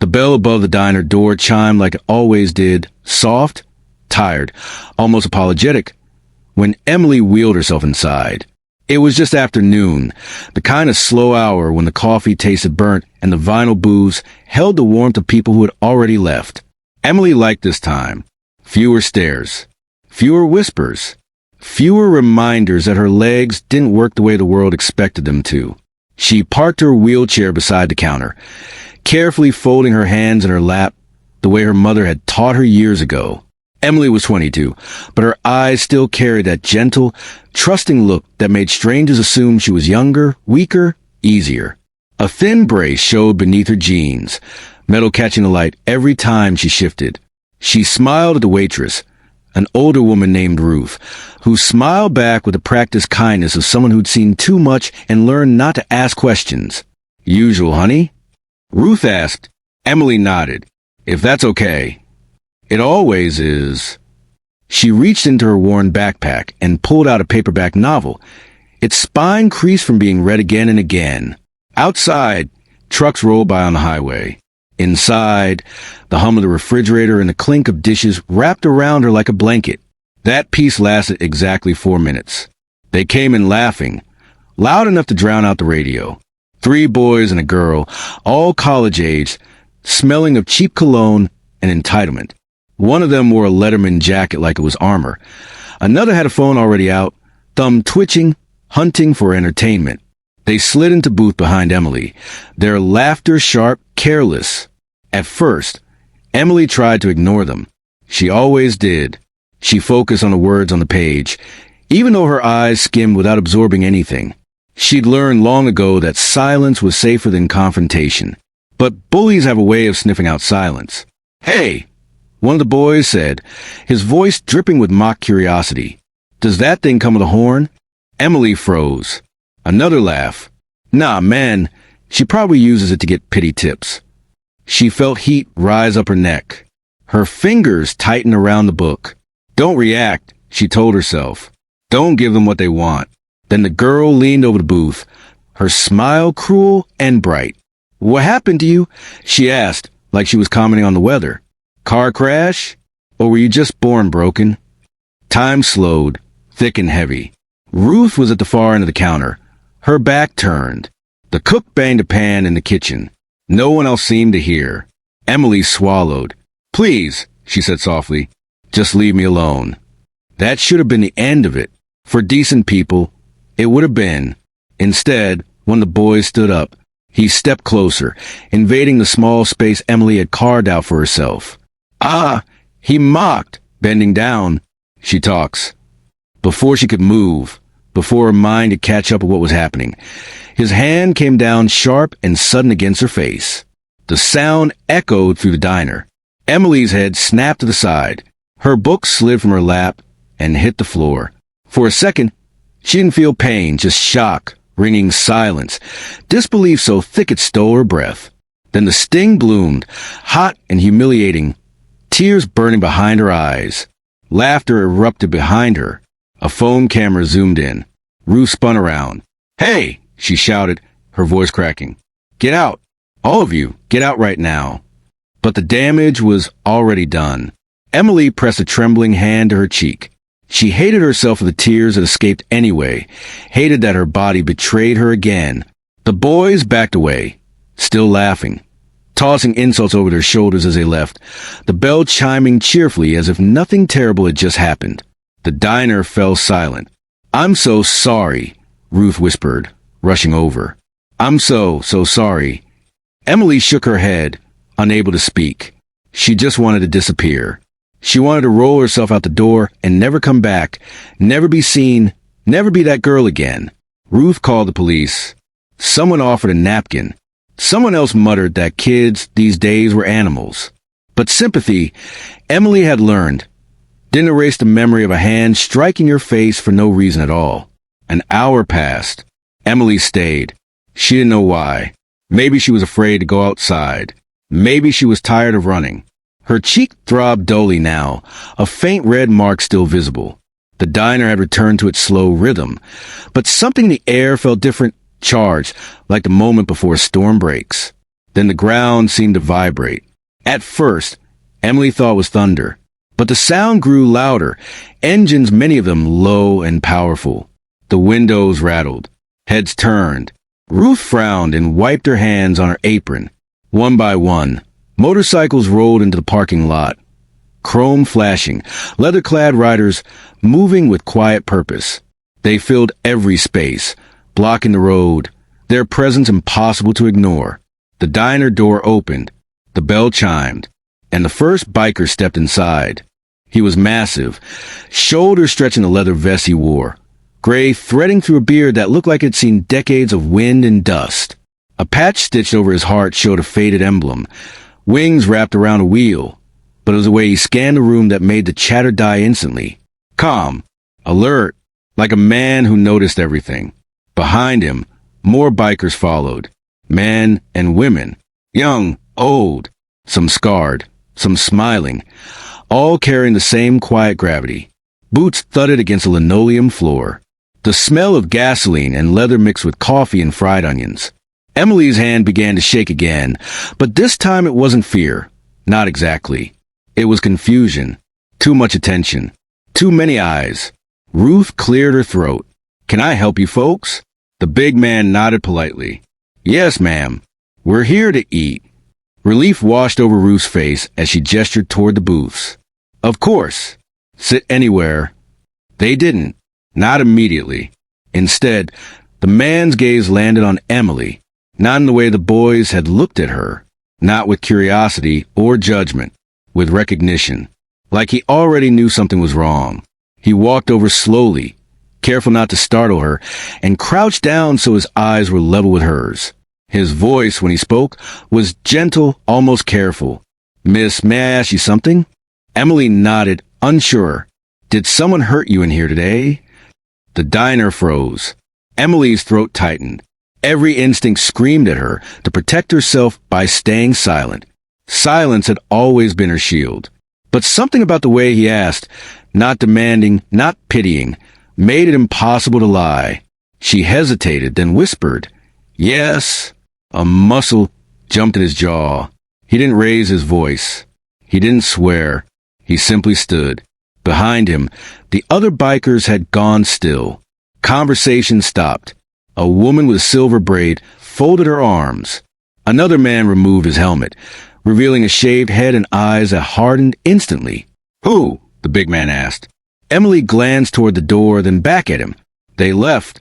The bell above the diner door chimed like it always did, soft, tired, almost apologetic, when Emily wheeled herself inside. It was just afternoon, the kind of slow hour when the coffee tasted burnt and the vinyl booze held the warmth of people who had already left. Emily liked this time. Fewer stares, fewer whispers, fewer reminders that her legs didn't work the way the world expected them to. She parked her wheelchair beside the counter, carefully folding her hands in her lap the way her mother had taught her years ago. Emily was 22, but her eyes still carried that gentle, trusting look that made strangers assume she was younger, weaker, easier. A thin brace showed beneath her jeans, metal catching the light every time she shifted. She smiled at the waitress, an older woman named Ruth, who smiled back with the practiced kindness of someone who'd seen too much and learned not to ask questions. "Usual, honey?" Ruth asked. Emily nodded. "If that's okay." "It always is." She reached into her worn backpack and pulled out a paperback novel, its spine creased from being read again and again. Outside, trucks rolled by on the highway. Inside, the hum of the refrigerator and the clink of dishes wrapped around her like a blanket. That piece lasted exactly 4 minutes. They came in laughing, loud enough to drown out the radio. 3 boys and a girl, all college-aged, smelling of cheap cologne and entitlement. One of them wore a Letterman jacket like it was armor. Another had a phone already out, thumb twitching, hunting for entertainment. They slid into booth behind Emily, their laughter sharp, careless. At first, Emily tried to ignore them. She always did. She focused on the words on the page, even though her eyes skimmed without absorbing anything. She'd learned long ago that silence was safer than confrontation. But bullies have a way of sniffing out silence. "Hey," one of the boys said, his voice dripping with mock curiosity. "Does that thing come with a horn?" Emily froze. Another laugh. "Nah, man, she probably uses it to get pity tips." She felt heat rise up her neck. Her fingers tightened around the book. "Don't react," she told herself. "Don't give them what they want." Then the girl leaned over the booth, her smile cruel and bright. "What happened to you?" she asked, like she was commenting on the weather. "Car crash? Or were you just born broken?" Time slowed, thick and heavy. Ruth was at the far end of the counter, her back turned. The cook banged a pan in the kitchen. No one else seemed to hear. Emily swallowed. "Please," she said softly, "just leave me alone." That should have been the end of it. For decent people, it would have been. Instead, when the boys stood up, he stepped closer, invading the small space Emily had carved out for herself. "Ah," he mocked, bending down. She talks. Before she could move, before her mind could catch up with what was happening, his hand came down sharp and sudden against her face. The sound echoed through the diner. Emily's head snapped to the side. Her book slid from her lap and hit the floor. For a second, she didn't feel pain, just shock, ringing silence, disbelief so thick it stole her breath. Then the sting bloomed, hot and humiliating, tears burning behind her eyes. Laughter erupted behind her. A phone camera zoomed in. Ruth spun around. "Hey!" she shouted, her voice cracking. "Get out! All of you, get out right now!" But the damage was already done. Emily pressed a trembling hand to her cheek. She hated herself for the tears that escaped anyway, hated that her body betrayed her again. The boys backed away, still laughing, tossing insults over their shoulders as they left, the bell chiming cheerfully as if nothing terrible had just happened. The diner fell silent. "I'm so sorry," Ruth whispered, rushing over. "I'm so sorry." Emily shook her head, unable to speak. She just wanted to disappear. She wanted to roll herself out the door and never come back, never be seen, never be that girl again. Ruth called the police. Someone offered a napkin. Someone else muttered that kids these days were animals. But sympathy, Emily had learned, didn't erase the memory of a hand striking her face for no reason at all. An hour passed. Emily stayed. She didn't know why. Maybe she was afraid to go outside. Maybe she was tired of running. Her cheek throbbed dully now, a faint red mark still visible. The diner had returned to its slow rhythm, but something in the air felt different, charged, like the moment before a storm breaks. Then the ground seemed to vibrate. At first, Emily thought it was thunder, but the sound grew louder, engines, many of them low and powerful. The windows rattled. Heads turned. Ruth frowned and wiped her hands on her apron. One by one, motorcycles rolled into the parking lot. Chrome flashing, leather-clad riders moving with quiet purpose. They filled every space, blocking the road, their presence impossible to ignore. The diner door opened, the bell chimed, and the first biker stepped inside. He was massive, shoulders stretching the leather vest he wore, gray threading through a beard that looked like it'd seen decades of wind and dust. A patch stitched over his heart showed a faded emblem, wings wrapped around a wheel, but it was the way he scanned the room that made the chatter die instantly. Calm, alert, like a man who noticed everything. Behind him, more bikers followed, men and women, young, old, some scarred, some smiling, all carrying the same quiet gravity. Boots thudded against a linoleum floor. The smell of gasoline and leather mixed with coffee and fried onions. Emily's hand began to shake again, but this time it wasn't fear. Not exactly. It was confusion. Too much attention. Too many eyes. Ruth cleared her throat. "Can I help you folks?" The big man nodded politely. "Yes, ma'am. We're here to eat." Relief washed over Ruth's face as she gestured toward the booths. "Of course. Sit anywhere." They didn't. Not immediately. Instead, the man's gaze landed on Emily, not in the way the boys had looked at her, not with curiosity or judgment, with recognition, like he already knew something was wrong. He walked over slowly, careful not to startle her, and crouched down so his eyes were level with hers. His voice, when he spoke, was gentle, almost careful. "Miss, may I ask you something?" Emily nodded, unsure. "Did someone hurt you in here today?" The diner froze. Emily's throat tightened. Every instinct screamed at her to protect herself by staying silent. Silence had always been her shield. But something about the way he asked, not demanding, not pitying, made it impossible to lie. She hesitated, then whispered, "Yes." A muscle jumped in his jaw. He didn't raise his voice. He didn't swear. He simply stood. Behind him, the other bikers had gone still. Conversation stopped. A woman with a silver braid folded her arms. Another man removed his helmet, revealing a shaved head and eyes that hardened instantly. "Who?" the big man asked. Emily glanced toward the door, then back at him. "They left."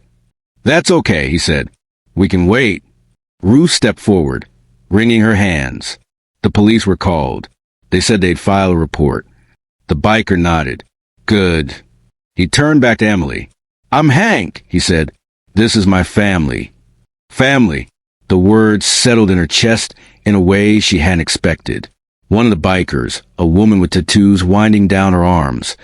"That's okay," he said. "We can wait." Ruth stepped forward, wringing her hands. The police were called. They said they'd file a report. The biker nodded. "Good." He turned back to Emily. "I'm Hank," he said. "This is my family." Family. The words settled in her chest in a way she hadn't expected. One of the bikers, a woman with tattoos winding down her arms,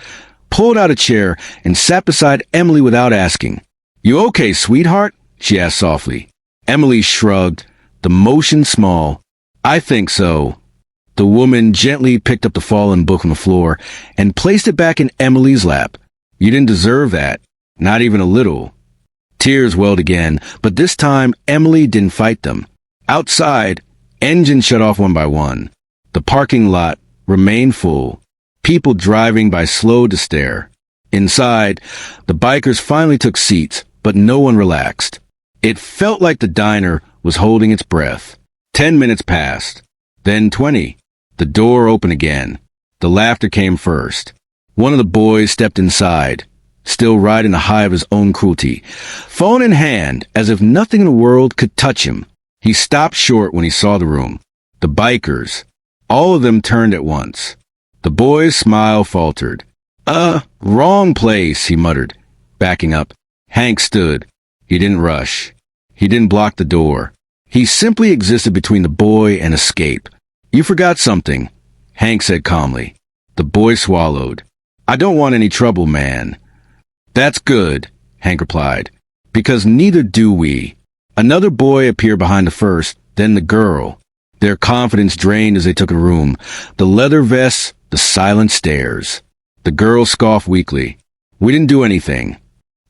pulled out a chair and sat beside Emily without asking. "You okay, sweetheart?" she asked softly. Emily shrugged, the motion small. "I think so." The woman gently picked up the fallen book from the floor and placed it back in Emily's lap. "You didn't deserve that. Not even a little." Tears welled again, but this time Emily didn't fight them. Outside, engines shut off one by one. The parking lot remained full. People driving by slowed to stare. Inside, the bikers finally took seats, but no one relaxed. It felt like the diner was holding its breath. 10 minutes passed. Then 20. The door opened again. The laughter came first. One of the boys stepped inside, still riding the high of his own cruelty, phone in hand, as if nothing in the world could touch him. He stopped short when he saw the room. The bikers. All of them turned at once. The boy's smile faltered. Wrong place," he muttered, backing up. Hank stood. He didn't rush. He didn't block the door. He simply existed between the boy and escape. "You forgot something," Hank said calmly. The boy swallowed. "I don't want any trouble, man." "That's good," Hank replied, "because neither do we." Another boy appeared behind the first, then the girl. Their confidence drained as they took a room. The leather vests, the silent stares. The girl scoffed weakly. "We didn't do anything."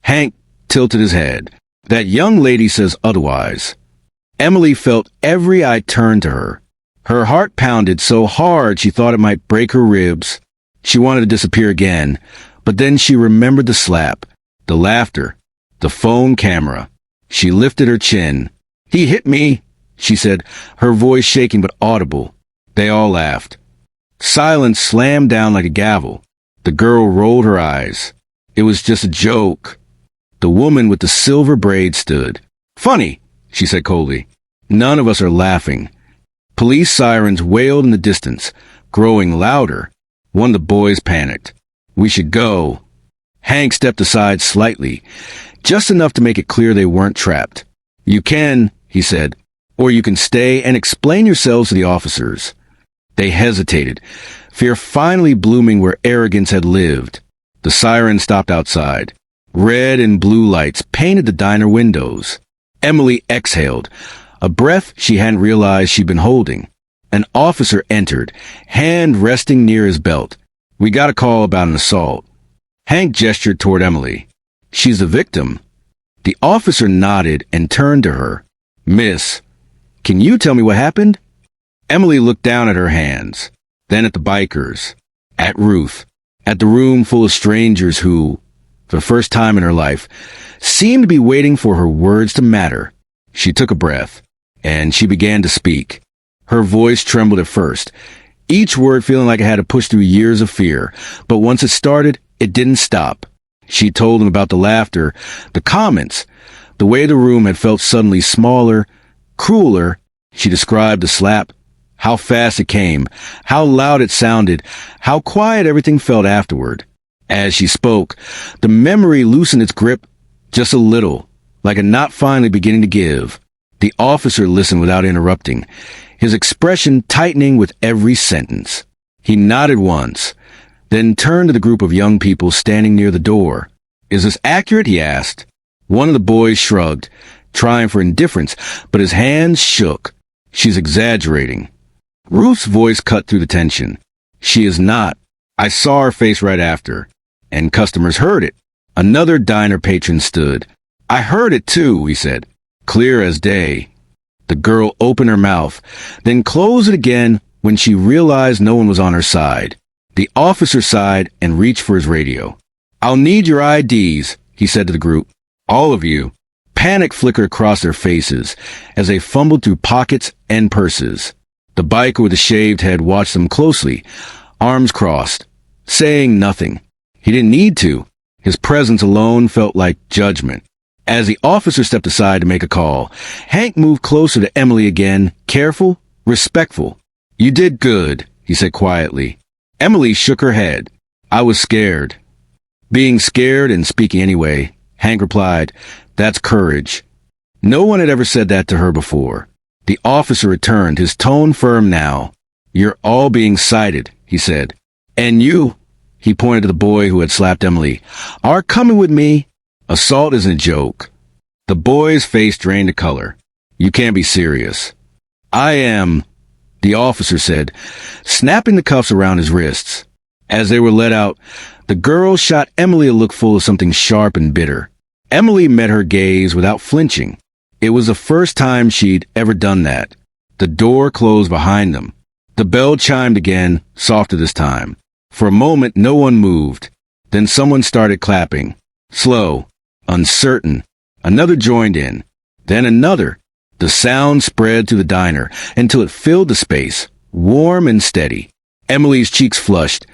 Hank tilted his head. "That young lady says otherwise." Emily felt every eye turn to her. Her heart pounded so hard she thought it might break her ribs. She wanted to disappear again, but then she remembered the slap, the laughter, the phone camera. She lifted her chin. "He hit me," she said, her voice shaking but audible. They all laughed. Silence slammed down like a gavel. The girl rolled her eyes. It was just a joke. The woman with the silver braid stood. "Funny," she said coldly. "None of us are laughing." Police sirens wailed in the distance, growing louder. One of the boys panicked. "We should go." Hank stepped aside slightly, just enough to make it clear they weren't trapped. "You can," he said, "or you can stay and explain yourselves to the officers." They hesitated, fear finally blooming where arrogance had lived. The siren stopped outside. Red and blue lights painted the diner windows. Emily exhaled, a breath she hadn't realized she'd been holding. An officer entered, hand resting near his belt. "We got a call about an assault." Hank gestured toward Emily. "She's the victim." The officer nodded and turned to her. "Miss, can you tell me what happened?" Emily looked down at her hands, then at the bikers, at Ruth, at the room full of strangers who, for the first time in her life, seemed to be waiting for her words to matter. She took a breath, and she began to speak. Her voice trembled at first, each word feeling like it had to push through years of fear, but once it started, it didn't stop. She told them about the laughter, the comments, the way the room had felt suddenly smaller, crueler. She described the slap, how fast it came, how loud it sounded, how quiet everything felt afterward. As she spoke, the memory loosened its grip just a little, like a knot finally beginning to give. The officer listened without interrupting, his expression tightening with every sentence. He nodded once, then turned to the group of young people standing near the door. "Is this accurate?" he asked. One of the boys shrugged, trying for indifference, but his hands shook. "She's exaggerating." Ruth's voice cut through the tension. "She is not. I saw her face right after. And customers heard it." Another diner patron stood. "I heard it too," he said, clear as day. The girl opened her mouth, then closed it again when she realized no one was on her side. The officer sighed and reached for his radio. "I'll need your IDs," he said to the group. "All of you." Panic flickered across their faces as they fumbled through pockets and purses. The biker with the shaved head watched them closely, arms crossed, saying nothing. He didn't need to. His presence alone felt like judgment. As the officer stepped aside to make a call, Hank moved closer to Emily again, careful, respectful. "You did good," he said quietly. Emily shook her head. "I was scared." "Being scared and speaking anyway," Hank replied, "that's courage." No one had ever said that to her before. The officer returned, his tone firm now. "You're all being cited," he said. "And you," he pointed to the boy who had slapped Emily, "are coming with me. Assault isn't a joke." The boy's face drained to color. "You can't be serious." "I am," the officer said, snapping the cuffs around his wrists. As they were let out, the girl shot Emily a look full of something sharp and bitter. Emily met her gaze without flinching. It was the first time she'd ever done that. The door closed behind them. The bell chimed again, softer this time. For a moment, no one moved. Then someone started clapping. Slow, uncertain. Another joined in. Then another. The sound spread through the diner until it filled the space, warm and steady. Emily's cheeks flushed,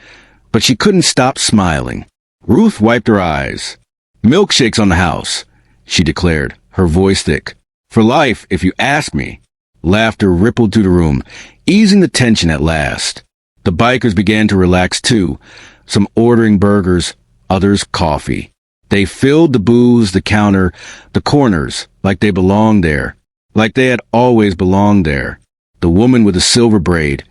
but she couldn't stop smiling. Ruth wiped her eyes. "Milkshakes on the house," she declared, her voice thick. "For life, if you ask me." Laughter rippled through the room, easing the tension at last. The bikers began to relax too, some ordering burgers, others coffee. They filled the booths, the counter, the corners, like they belonged there, like they had always belonged there. The woman with the silver braid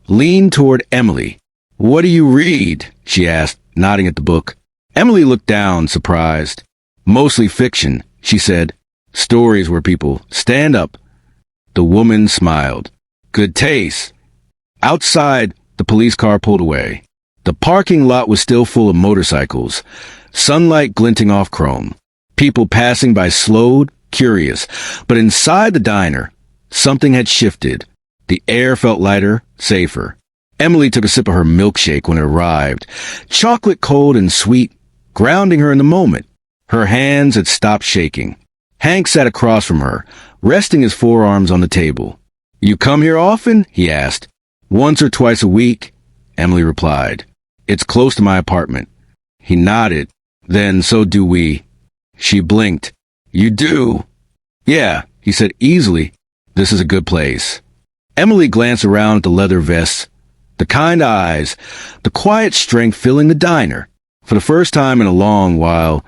leaned toward Emily. "What do you read?" she asked, nodding at the book. Emily looked down, surprised. "Mostly fiction," she said. "Stories where people stand up." The woman smiled. "Good taste." Outside, the police car pulled away. The parking lot was still full of motorcycles, sunlight glinting off chrome. People passing by slowed, curious, but inside the diner, Something had shifted. The air felt lighter, safer. Emily took a sip of her milkshake when it arrived. Chocolate cold and sweet, grounding her in the moment. Her hands had stopped shaking. Hank sat across from her, resting his forearms on the table. "You come here often?" he asked. "Once or twice a week," Emily replied. "It's close to my apartment." He nodded. "Then so do we." She blinked. "You do?" "Yeah," he said easily. "This is a good place." Emily glanced around at the leather vests, the kind eyes, the quiet strength filling the diner. For the first time in a long while,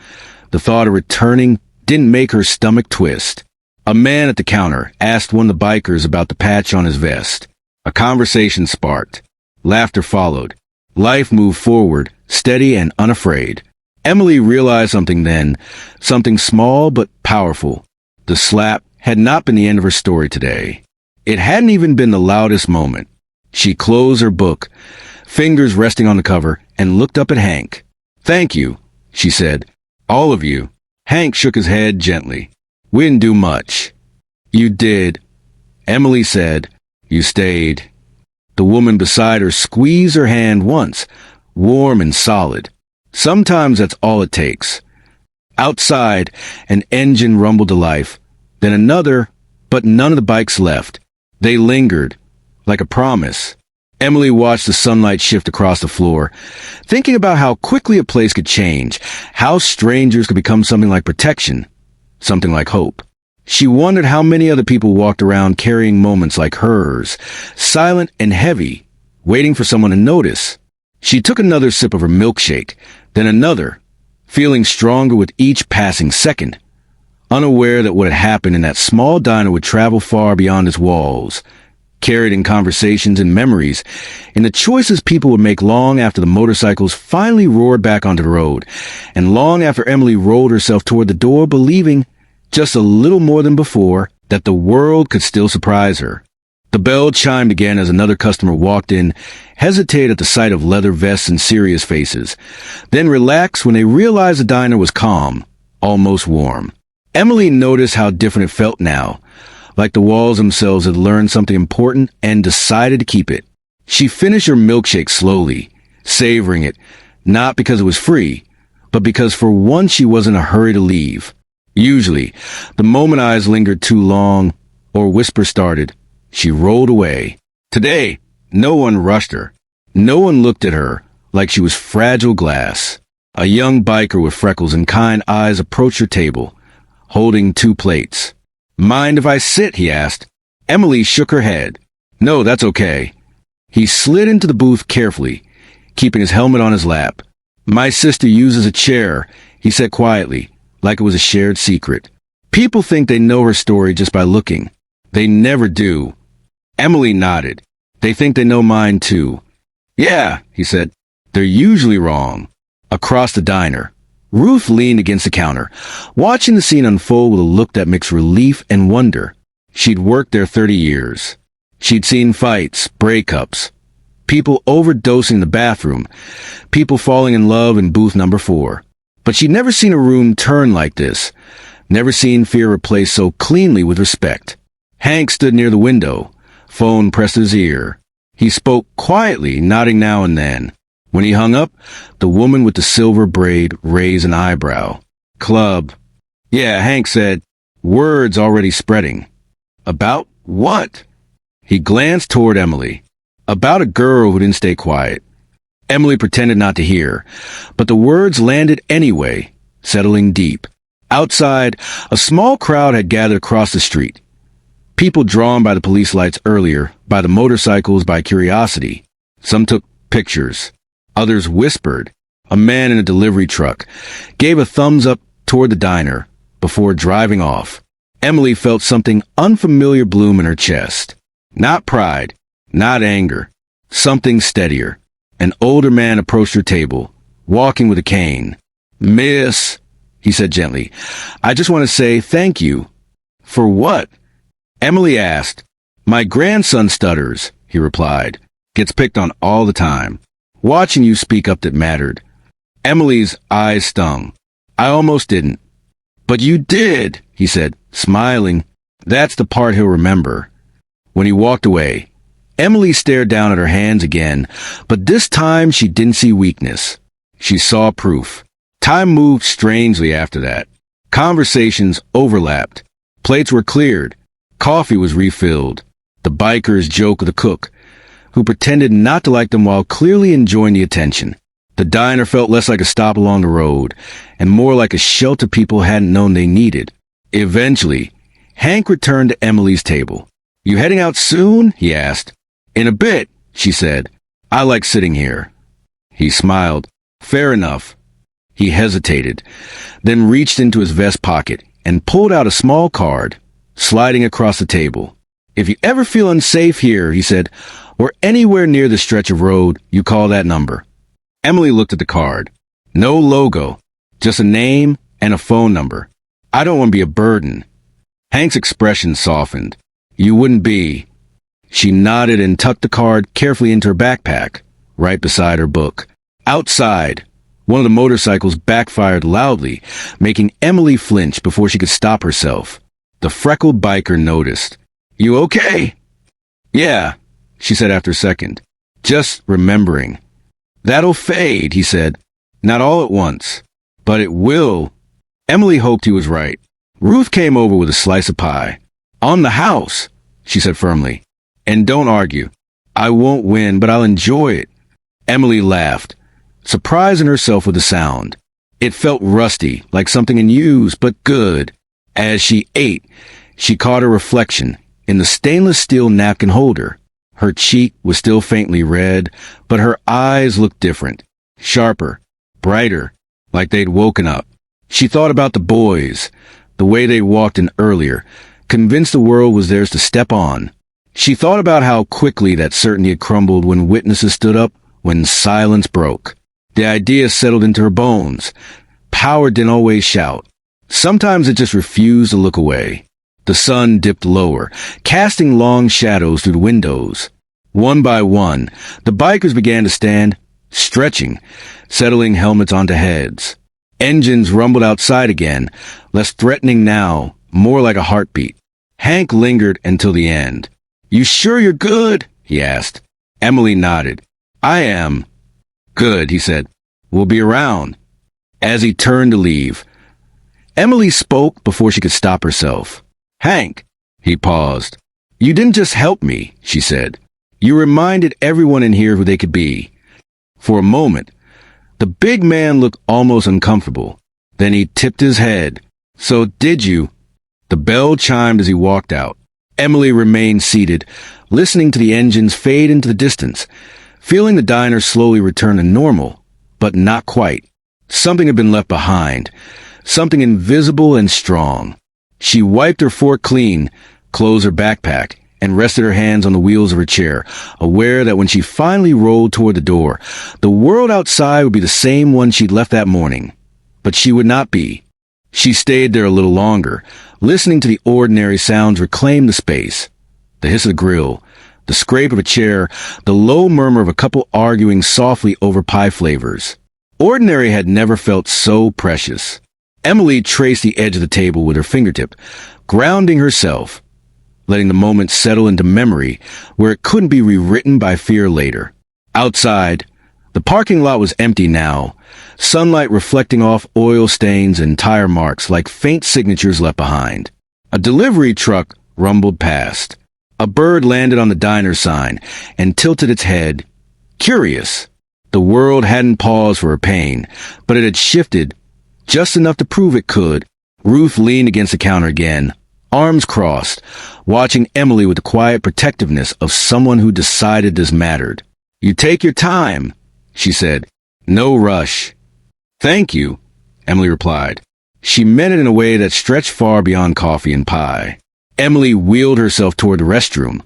the thought of returning didn't make her stomach twist. A man at the counter asked one of the bikers about the patch on his vest. A conversation sparked. Laughter followed. Life moved forward, steady and unafraid. Emily realized something then, something small but powerful. The slap had not been the end of her story today. It hadn't even been the loudest moment. She closed her book, fingers resting on the cover, and looked up at Hank. "Thank you," she said. "All of you." Hank shook his head gently. "We didn't do much." "You did," Emily said. "You stayed." The woman beside her squeezed her hand once, warm and solid. Sometimes that's all it takes. Outside, an engine rumbled to life. Then another, but none of the bikes left. They lingered, like a promise. Emily watched the sunlight shift across the floor, thinking about how quickly a place could change, how strangers could become something like protection, something like hope. She wondered how many other people walked around carrying moments like hers, silent and heavy, waiting for someone to notice. She took another sip of her milkshake, then another, feeling stronger with each passing second, unaware that what had happened in that small diner would travel far beyond its walls, carried in conversations and memories, in the choices people would make long after the motorcycles finally roared back onto the road, and long after Emily rolled herself toward the door, believing, just a little more than before, that the world could still surprise her. The bell chimed again as another customer walked in, hesitated at the sight of leather vests and serious faces, then relaxed when they realized the diner was calm, almost warm. Emily noticed how different it felt now, like the walls themselves had learned something important and decided to keep it. She finished her milkshake slowly, savoring it, not because it was free, but because for once she wasn't in a hurry to leave. Usually, the moment eyes lingered too long, or whispers started, she rolled away. Today, no one rushed her. No one looked at her like she was fragile glass. A young biker with freckles and kind eyes approached her table, holding 2 plates. "Mind if I sit?" he asked. Emily shook her head. "No, that's okay." He slid into the booth carefully, keeping his helmet on his lap. "My sister uses a chair," he said quietly, like it was a shared secret. "People think they know her story just by looking. They never do." Emily nodded. "They think they know mine too." "Yeah," he said. "They're usually wrong." Across the diner, Ruth leaned against the counter, watching the scene unfold with a look that mixed relief and wonder. She'd worked there 30 years. She'd seen fights, breakups, people overdosing in the bathroom, people falling in love in booth number 4. But she'd never seen a room turn like this, never seen fear replaced so cleanly with respect. Hank stood near the window, phone pressed to his ear. He spoke quietly, nodding now and then. When he hung up, the woman with the silver braid raised an eyebrow. "Club." "Yeah," Hank said, words already spreading. "About what?" He glanced toward Emily. "About a girl who didn't stay quiet." Emily pretended not to hear, but the words landed anyway, settling deep. Outside, a small crowd had gathered across the street. People drawn by the police lights earlier, by the motorcycles, by curiosity. Some took pictures. Others whispered. A man in a delivery truck gave a thumbs up toward the diner before driving off. Emily felt something unfamiliar bloom in her chest. Not pride, not anger, something steadier. An older man approached her table, walking with a cane. "Miss," he said gently, "I just want to say thank you." "For what?" Emily asked. "My grandson stutters," he replied. "Gets picked on all the time. Watching you speak up that mattered." Emily's eyes stung. "I almost didn't." "But you did," he said, smiling. "That's the part he'll remember." When he walked away, Emily stared down at her hands again, but this time she didn't see weakness. She saw proof. Time moved strangely after that. Conversations overlapped. Plates were cleared. Coffee was refilled. The bikers joked with the cook, who pretended not to like them while clearly enjoying the attention. The diner felt less like a stop along the road, and more like a shelter people hadn't known they needed. Eventually, Hank returned to Emily's table. "You heading out soon?" he asked. "In a bit," she said. "I like sitting here." He smiled. "Fair enough." He hesitated, then reached into his vest pocket and pulled out a small card, sliding across the table. "If you ever feel unsafe here," he said, "or anywhere near the stretch of road, you call that number." Emily looked at the card. No logo, just a name and a phone number. "I don't want to be a burden." Hank's expression softened. "You wouldn't be." She nodded and tucked the card carefully into her backpack, right beside her book. Outside, one of the motorcycles backfired loudly, making Emily flinch before she could stop herself. The freckled biker noticed. "You okay?" "Yeah," she said after a second. "Just remembering." "That'll fade," he said. "Not all at once. But it will." Emily hoped he was right. Ruth came over with a slice of pie. "On the house," she said firmly. "And don't argue. I won't win, but I'll enjoy it." Emily laughed, surprising herself with the sound. It felt rusty, like something in use, but good. As she ate, she caught her reflection in the stainless steel napkin holder. Her cheek was still faintly red, but her eyes looked different, sharper, brighter, like they'd woken up. She thought about the boys, the way they walked in earlier, convinced the world was theirs to step on. She thought about how quickly that certainty had crumbled when witnesses stood up, when silence broke. The idea settled into her bones. Power didn't always shout. Sometimes it just refused to look away. The sun dipped lower, casting long shadows through the windows. One by one, the bikers began to stand, stretching, settling helmets onto heads. Engines rumbled outside again, less threatening now, more like a heartbeat. Hank lingered until the end. "You sure you're good?" he asked. Emily nodded. "I am." "Good," he said. "We'll be around." As he turned to leave, Emily spoke before she could stop herself. "Hank," he paused. "You didn't just help me," she said. "You reminded everyone in here who they could be." For a moment, the big man looked almost uncomfortable. Then he tipped his head. "So did you?" The bell chimed as he walked out. Emily remained seated, listening to the engines fade into the distance, feeling the diner slowly return to normal, but not quite. Something had been left behind, something invisible and strong. She wiped her fork clean, closed her backpack, and rested her hands on the wheels of her chair, aware that when she finally rolled toward the door, the world outside would be the same one she'd left that morning. But she would not be. She stayed there a little longer, listening to the ordinary sounds reclaim the space. The hiss of the grill, the scrape of a chair, the low murmur of a couple arguing softly over pie flavors. Ordinary had never felt so precious. Emily traced the edge of the table with her fingertip, grounding herself, letting the moment settle into memory where it couldn't be rewritten by fear later. Outside, the parking lot was empty now, sunlight reflecting off oil stains and tire marks like faint signatures left behind. A delivery truck rumbled past. A bird landed on the diner sign and tilted its head. Curious. The world hadn't paused for her pain, but it had shifted just enough to prove it could. Ruth leaned against the counter again, arms crossed, watching Emily with the quiet protectiveness of someone who decided this mattered. "You take your time," she said. "No rush." "Thank you," Emily replied. She meant it in a way that stretched far beyond coffee and pie. Emily wheeled herself toward the restroom,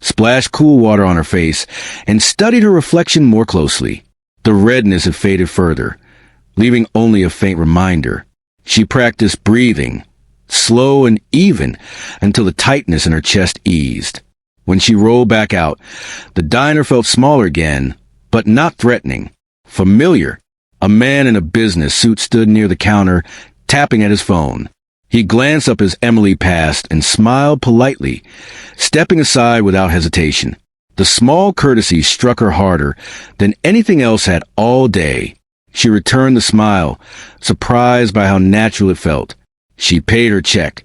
splashed cool water on her face, and studied her reflection more closely. The redness had faded further, leaving only a faint reminder. She practiced breathing, slow and even, until the tightness in her chest eased. When she rolled back out, the diner felt smaller again, but not threatening. Familiar. A man in a business suit stood near the counter, tapping at his phone. He glanced up as Emily passed and smiled politely, stepping aside without hesitation. The small courtesy struck her harder than anything else had all day. She returned the smile, surprised by how natural it felt. She paid her check,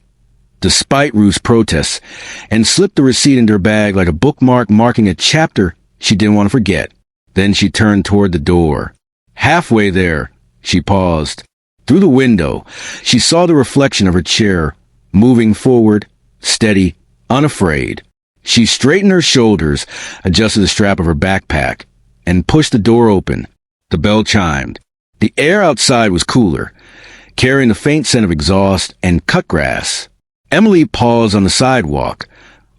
despite Ruth's protests, and slipped the receipt into her bag like a bookmark marking a chapter she didn't want to forget. Then she turned toward the door. Halfway there, she paused. Through the window, she saw the reflection of her chair, moving forward, steady, unafraid. She straightened her shoulders, adjusted the strap of her backpack, and pushed the door open. The bell chimed. The air outside was cooler, carrying the faint scent of exhaust and cut grass. Emily paused on the sidewalk,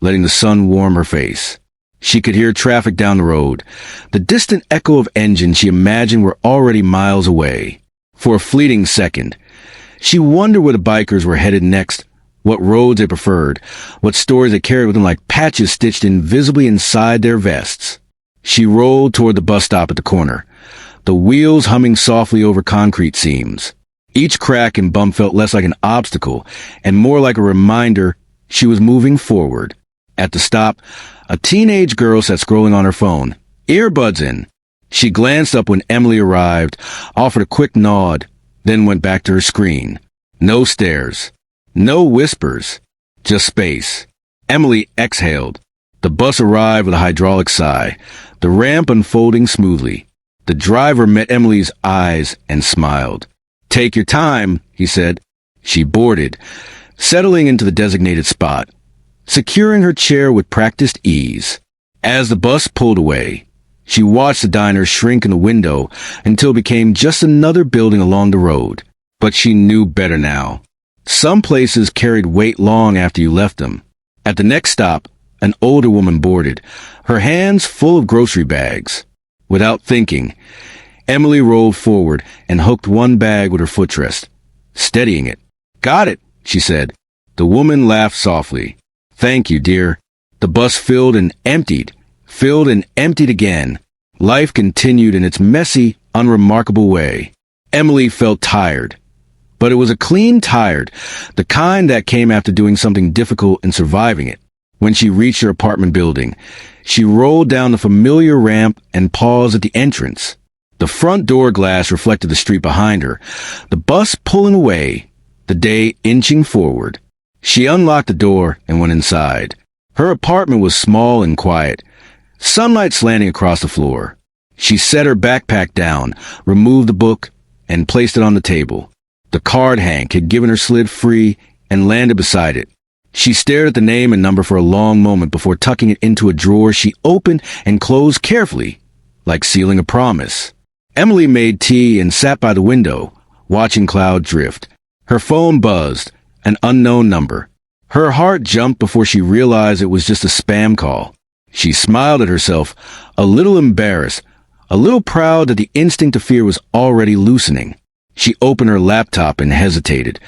letting the sun warm her face. She could hear traffic down the road, the distant echo of engines she imagined were already miles away. For a fleeting second, she wondered where the bikers were headed next, what roads they preferred, what stories they carried with them like patches stitched invisibly inside their vests. She rolled toward the bus stop at the corner, the wheels humming softly over concrete seams. Each crack and bump felt less like an obstacle and more like a reminder she was moving forward. At the stop, a teenage girl sat scrolling on her phone, earbuds in. She glanced up when Emily arrived, offered a quick nod, then went back to her screen. No stares. No whispers. Just space. Emily exhaled. The bus arrived with a hydraulic sigh, the ramp unfolding smoothly. The driver met Emily's eyes and smiled. "Take your time," he said. She boarded, settling into the designated spot, securing her chair with practiced ease. As the bus pulled away, she watched the diner shrink in the window until it became just another building along the road. But she knew better now. Some places carried weight long after you left them. At the next stop, an older woman boarded, her hands full of grocery bags. Without thinking, Emily rolled forward and hooked one bag with her footrest, steadying it. "Got it," she said. The woman laughed softly. "Thank you, dear." The bus filled and emptied again. Life continued in its messy, unremarkable way. Emily felt tired. But it was a clean tired, the kind that came after doing something difficult and surviving it. When she reached her apartment building, she rolled down the familiar ramp and paused at the entrance. The front door glass reflected the street behind her, the bus pulling away, the day inching forward. She unlocked the door and went inside. Her apartment was small and quiet, sunlight slanting across the floor. She set her backpack down, removed the book, and placed it on the table. The card Hank had given her slid free and landed beside it. She stared at the name and number for a long moment before tucking it into a drawer she opened and closed carefully, like sealing a promise. Emily made tea and sat by the window, watching clouds drift. Her phone buzzed, an unknown number. Her heart jumped before she realized it was just a spam call. She smiled at herself, a little embarrassed, a little proud that the instinct to fear was already loosening. She opened her laptop and hesitated,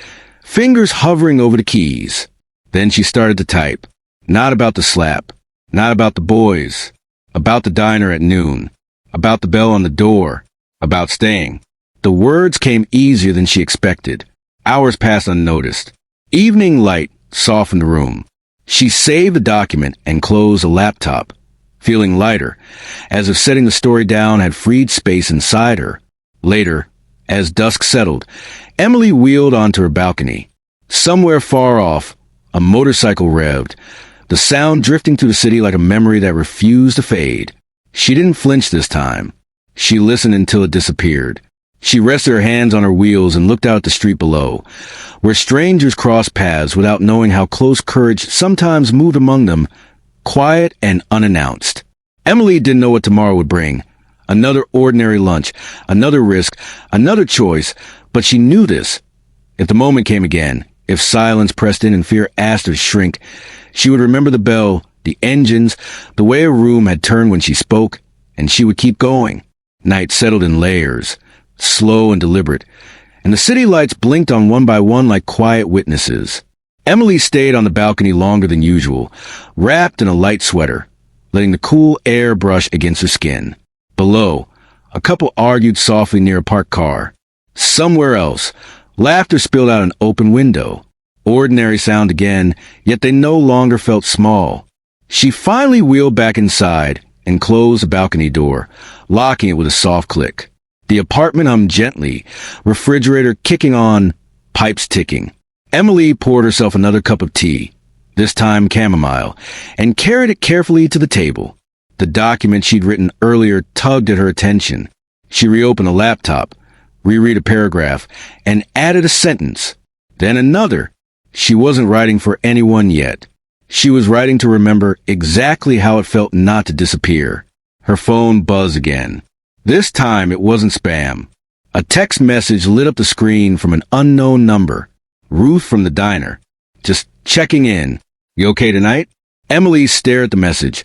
fingers hovering over the keys. Then she started to type. Not about the slap, not about the boys, about the diner at noon, about the bell on the door, about staying. The words came easier than she expected. Hours passed unnoticed. Evening light softened the room. She saved the document and closed the laptop, feeling lighter, as if setting the story down had freed space inside her. Later, as dusk settled, Emily wheeled onto her balcony. Somewhere far off, a motorcycle revved, the sound drifting through the city like a memory that refused to fade. She didn't flinch this time. She listened until it disappeared. She rested her hands on her wheels and looked out at the street below, where strangers crossed paths without knowing how close courage sometimes moved among them, quiet and unannounced. Emily didn't know what tomorrow would bring. Another ordinary lunch, another risk, another choice, but she knew this. If the moment came again, if silence pressed in and fear asked her to shrink, she would remember the bell, the engines, the way a room had turned when she spoke, and she would keep going. Night settled in layers, slow and deliberate, and the city lights blinked on one by one like quiet witnesses. Emily stayed on the balcony longer than usual, wrapped in a light sweater, letting the cool air brush against her skin. Below, a couple argued softly near a parked car. Somewhere else, laughter spilled out an open window. Ordinary sound again, yet they no longer felt small. She finally wheeled back inside and closed the balcony door, locking it with a soft click. The apartment hummed gently, refrigerator kicking on, pipes ticking. Emily poured herself another cup of tea, this time chamomile, and carried it carefully to the table. The document she'd written earlier tugged at her attention. She reopened the laptop, reread a paragraph, and added a sentence. Then another. She wasn't writing for anyone yet. She was writing to remember exactly how it felt not to disappear. Her phone buzzed again. This time it wasn't spam. A text message lit up the screen from an unknown number. Ruth from the diner. Just checking in. You okay tonight? Emily stared at the message,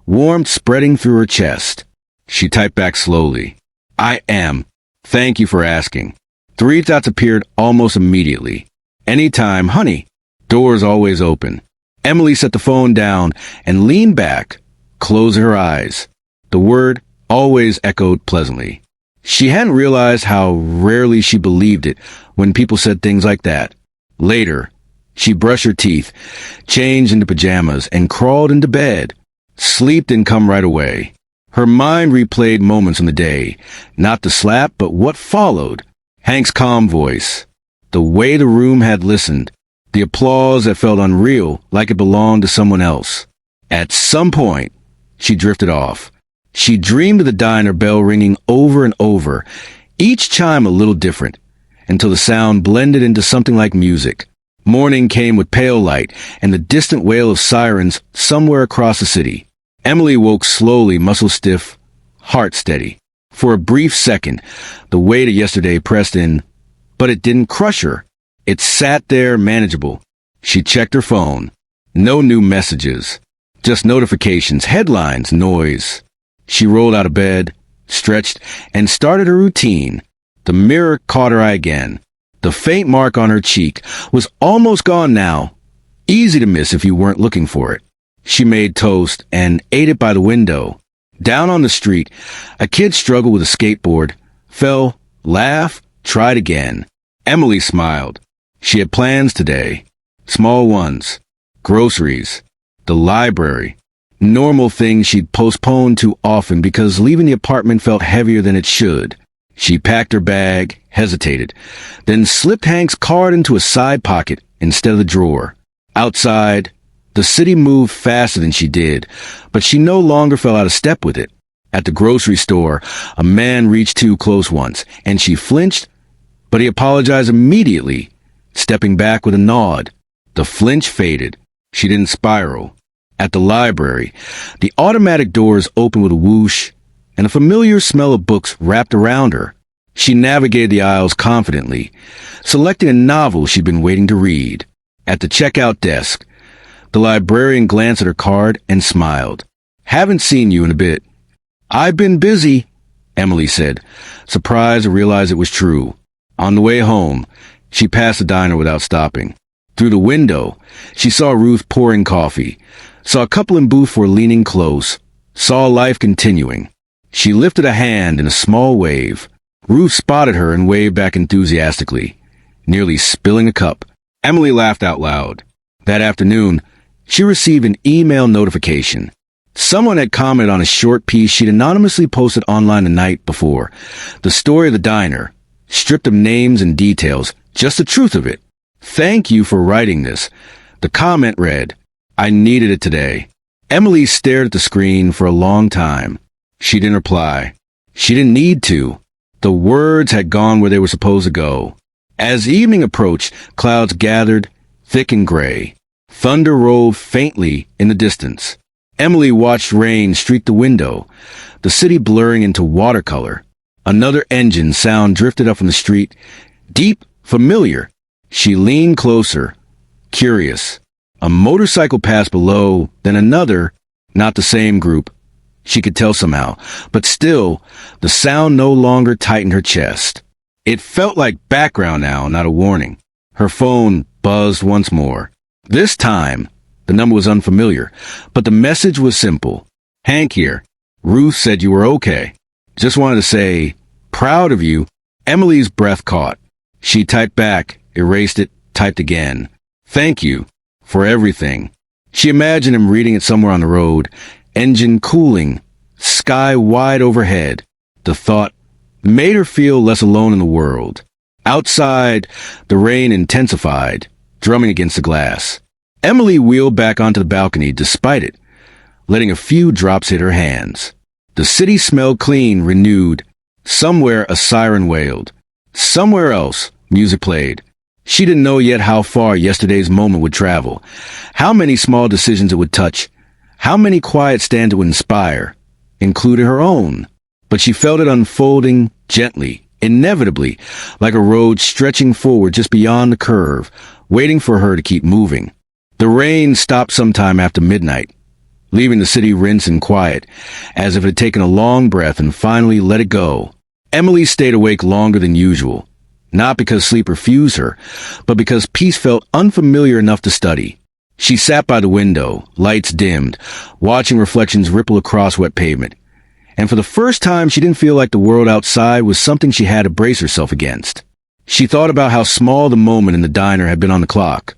warmth spreading through her chest. She typed back slowly. I am. Thank you for asking. 3 dots appeared almost immediately. Anytime, honey. Doors always open. Emily set the phone down and leaned back, closing her eyes. The word always echoed pleasantly. She hadn't realized how rarely she believed it when people said things like that. Later, she brushed her teeth, changed into pajamas, and crawled into bed. Sleep didn't come right away. Her mind replayed moments in the day, not the slap, but what followed. Hank's calm voice, the way the room had listened, the applause that felt unreal, like it belonged to someone else. At some point, she drifted off. She dreamed of the diner bell ringing over and over, each chime a little different, until the sound blended into something like music. Morning came with pale light and the distant wail of sirens somewhere across the city. Emily woke slowly, muscle stiff, heart steady. For a brief second, the weight of yesterday pressed in, but it didn't crush her. It sat there manageable. She checked her phone. No new messages. Just notifications, headlines, noise. She rolled out of bed, stretched, and started her routine. The mirror caught her eye again. The faint mark on her cheek was almost gone now. Easy to miss if you weren't looking for it. She made toast and ate it by the window. Down on the street, a kid struggled with a skateboard, fell, laughed, tried again. Emily smiled. She had plans today. Small ones. Groceries. The library. Normal things she'd postponed too often because leaving the apartment felt heavier than it should. She packed her bag, hesitated, then slipped Hank's card into a side pocket instead of the drawer. Outside, the city moved faster than she did, but she no longer fell out of step with it. At the grocery store, a man reached too close once, and she flinched, but he apologized immediately, stepping back with a nod. The flinch faded. She didn't spiral. At the library, the automatic doors opened with a whoosh, and a familiar smell of books wrapped around her. She navigated the aisles confidently, selecting a novel she'd been waiting to read. At the checkout desk, the librarian glanced at her card and smiled. Haven't seen you in a bit. I've been busy, Emily said, surprised to realize it was true. On the way home, she passed the diner without stopping. Through the window, she saw Ruth pouring coffee, saw a couple in booth were leaning close, saw life continuing. She lifted a hand in a small wave. Ruth spotted her and waved back enthusiastically, nearly spilling a cup. Emily laughed out loud. That afternoon, she received an email notification. Someone had commented on a short piece she'd anonymously posted online the night before. The story of the diner, stripped of names and details, just the truth of it. Thank you for writing this. The comment read, I needed it today. Emily stared at the screen for a long time. She didn't reply. She didn't need to. The words had gone where they were supposed to go. As evening approached, clouds gathered, thick and gray. Thunder rolled faintly in the distance. Emily watched rain streak the window, the city blurring into watercolor. Another engine sound drifted up from the street, deep, familiar. She leaned closer, curious. A motorcycle passed below, then another, not the same group. She could tell somehow, but still, the sound no longer tightened her chest. It felt like background now, not a warning. Her phone buzzed once more. This time, the number was unfamiliar, but the message was simple. Hank here. Ruth said you were okay. Just wanted to say, proud of you. Emily's breath caught. She typed back, erased it, typed again. Thank you for everything. She imagined him reading it somewhere on the road, engine cooling, sky wide overhead. The thought made her feel less alone in the world. Outside, the rain intensified, drumming against the glass. Emily wheeled back onto the balcony despite it, letting a few drops hit her hands. The city smelled clean, renewed. Somewhere a siren wailed. Somewhere else, music played. She didn't know yet how far yesterday's moment would travel, how many small decisions it would touch, how many quiet stands it would inspire, including her own. But she felt it unfolding gently, inevitably, like a road stretching forward just beyond the curve, waiting for her to keep moving. The rain stopped sometime after midnight, leaving the city rinse and quiet, as if it had taken a long breath and finally let it go. Emily stayed awake longer than usual, not because sleep refused her, but because peace felt unfamiliar enough to study. She sat by the window, lights dimmed, watching reflections ripple across wet pavement. And for the first time, she didn't feel like the world outside was something she had to brace herself against. She thought about how small the moment in the diner had been on the clock.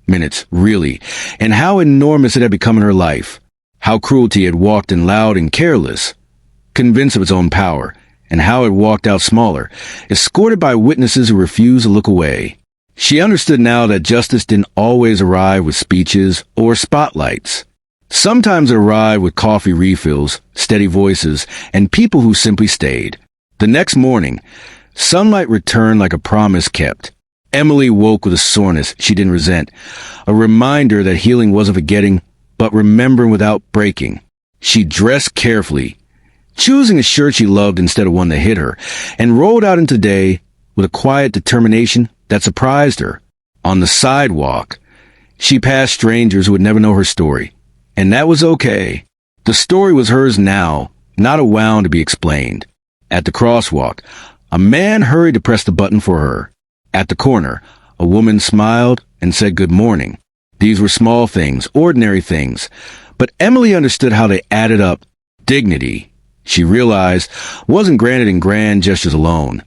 Minutes, really, and how enormous it had become in her life. How cruelty had walked in loud and careless, convinced of its own power, and how it walked out smaller, escorted by witnesses who refused to look away. She understood now that justice didn't always arrive with speeches or spotlights. Sometimes it arrived with coffee refills, steady voices, and people who simply stayed. The next morning, sunlight returned like a promise kept. Emily woke with a soreness she didn't resent, a reminder that healing wasn't forgetting, but remembering without breaking. She dressed carefully, choosing a shirt she loved instead of one that hit her, and rolled out into the day with a quiet determination that surprised her. On the sidewalk, she passed strangers who would never know her story, and that was okay. The story was hers now, not a wound to be explained. At the crosswalk, a man hurried to press the button for her. At the corner, a woman smiled and said good morning. These were small things, ordinary things, but Emily understood how they added up. Dignity, she realized, wasn't granted in grand gestures alone.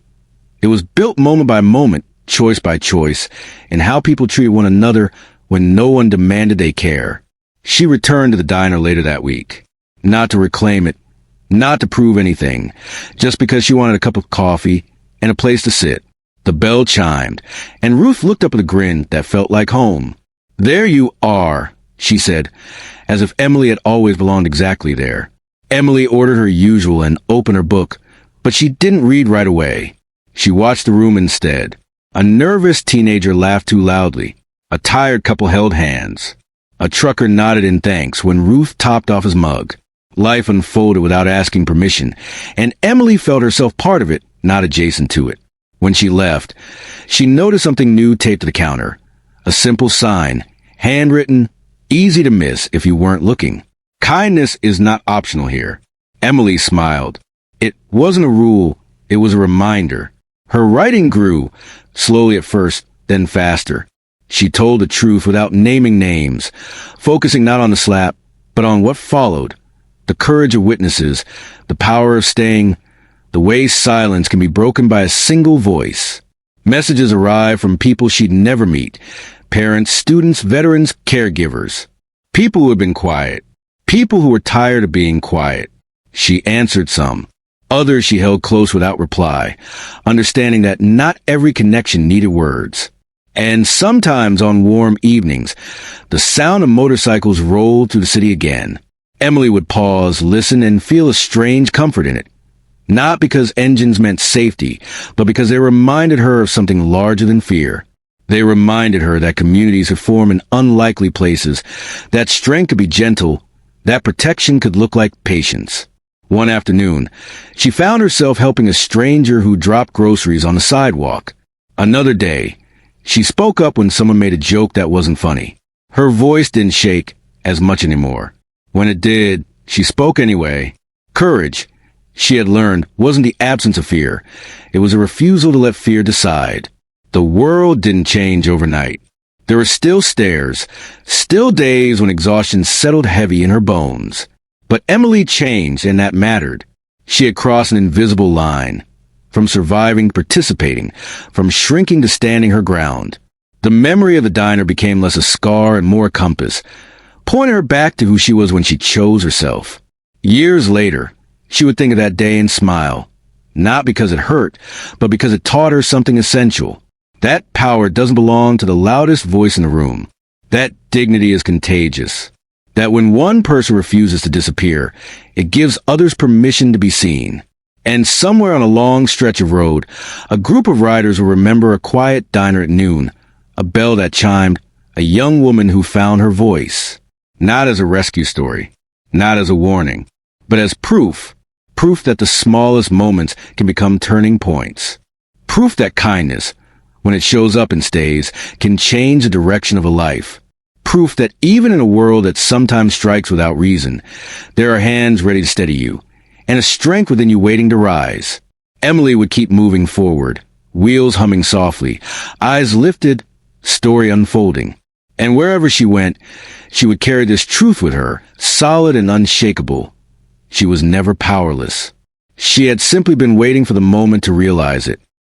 It was built moment by moment, choice by choice, in how people treated one another when no one demanded they care. She returned to the diner later that week, not to reclaim it, not to prove anything, just because she wanted a cup of coffee and a place to sit. The bell chimed, and Ruth looked up with a grin that felt like home. "There you are," she said, as if Emily had always belonged exactly there. Emily ordered her usual and opened her book, but she didn't read right away. She watched the room instead. A nervous teenager laughed too loudly. A tired couple held hands. A trucker nodded in thanks when Ruth topped off his mug. Life unfolded without asking permission, and Emily felt herself part of it, not adjacent to it. When she left, she noticed something new taped to the counter. A simple sign, handwritten, easy to miss if you weren't looking. Kindness is not optional here. Emily smiled. It wasn't a rule, it was a reminder. Her writing grew, slowly at first, then faster. She told the truth without naming names, focusing not on the slap, but on what followed. The courage of witnesses, the power of staying, the way silence can be broken by a single voice. Messages arrived from people she'd never meet. Parents, students, veterans, caregivers. People who had been quiet. People who were tired of being quiet. She answered some. Others she held close without reply, understanding that not every connection needed words. And sometimes on warm evenings, the sound of motorcycles rolled through the city again. Emily would pause, listen, and feel a strange comfort in it. Not because engines meant safety, but because they reminded her of something larger than fear. They reminded her that communities could form in unlikely places, that strength could be gentle, that protection could look like patience. One afternoon, she found herself helping a stranger who dropped groceries on the sidewalk. Another day, she spoke up when someone made a joke that wasn't funny. Her voice didn't shake as much anymore. When it did, she spoke anyway. Courage, she had learned, wasn't the absence of fear. It was a refusal to let fear decide. The world didn't change overnight. There were still stares, still days when exhaustion settled heavy in her bones. But Emily changed, and that mattered. She had crossed an invisible line. From surviving to participating, from shrinking to standing her ground. The memory of the diner became less a scar and more a compass, pointing her back to who she was when she chose herself. Years later, she would think of that day and smile, not because it hurt, but because it taught her something essential. That power doesn't belong to the loudest voice in the room. That dignity is contagious. That when one person refuses to disappear, it gives others permission to be seen. And somewhere on a long stretch of road, a group of riders will remember a quiet diner at noon, a bell that chimed, a young woman who found her voice. Not as a rescue story, not as a warning, but as proof that the smallest moments can become turning points. Proof that kindness, when it shows up and stays, can change the direction of a life. Proof that even in a world that sometimes strikes without reason, there are hands ready to steady you, and a strength within you waiting to rise. Emily would keep moving forward, wheels humming softly, eyes lifted, story unfolding. And wherever she went, she would carry this truth with her, solid and unshakable. She was never powerless. She had simply been waiting for the moment to realize it.